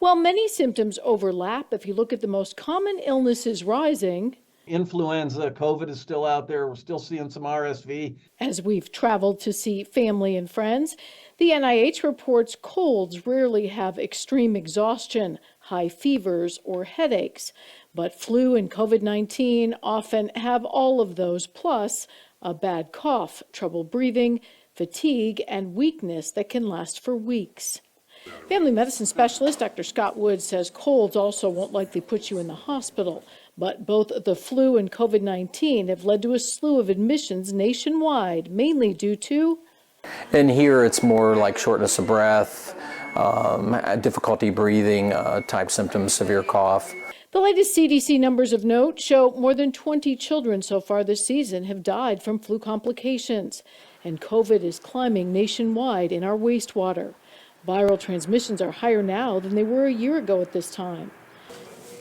While many symptoms overlap, if you look at the most common illnesses rising, influenza, COVID is still out there. We're still seeing some RSV. As we've traveled to see family and friends, the NIH reports colds rarely have extreme exhaustion, high fevers, or headaches. But flu and COVID-19 often have all of those, plus a bad cough, trouble breathing, fatigue, and weakness that can last for weeks. Family medicine specialist Dr. Scott Woods says colds also won't likely put you in the hospital, but both the flu and COVID-19 have led to a slew of admissions nationwide, mainly due to... And here it's more like shortness of breath, difficulty breathing type symptoms, severe cough. The latest CDC numbers of note show more than 20 children so far this season have died from flu complications, and COVID is climbing nationwide in our wastewater. Viral transmissions are higher now than they were a year ago at this time.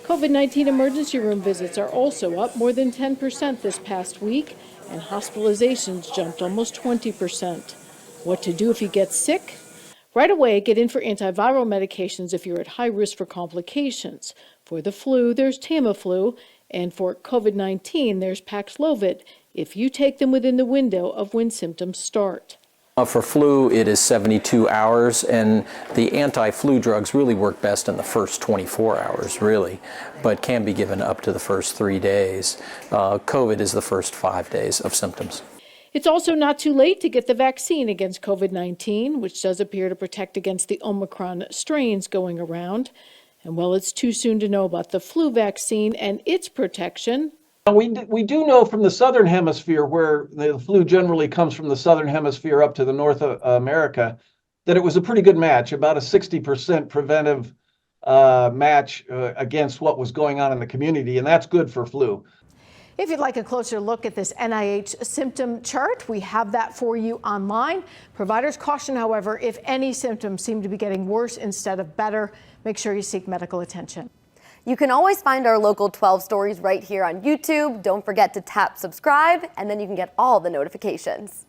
COVID-19 emergency room visits are also up more than 10% this past week, and hospitalizations jumped almost 20%. What to do if you get sick? Right away, get in for antiviral medications if you're at high risk for complications. For the flu, there's Tamiflu, and for COVID-19, there's Paxlovid, if you take them within the window of when symptoms start. For flu, it is 72 hours, and the anti-flu drugs really work best in the first 24 hours, really, but can be given up to the first 3 days. COVID is the first 5 days of symptoms. It's also not too late to get the vaccine against COVID-19, which does appear to protect against the Omicron strains going around. And while it's too soon to know about the flu vaccine and its protection, we do know from the southern hemisphere, where the flu generally comes from the southern hemisphere up to the North America, that it was a pretty good match, about a 60% preventive match against what was going on in the community, and that's good for flu. if you'd like a closer look at this NIH symptom chart, we have that for you online. Providers caution, however, if any symptoms seem to be getting worse instead of better, make sure you seek medical attention. You can always find our local 12 stories right here on YouTube. Don't forget to tap subscribe, and then you can get all the notifications.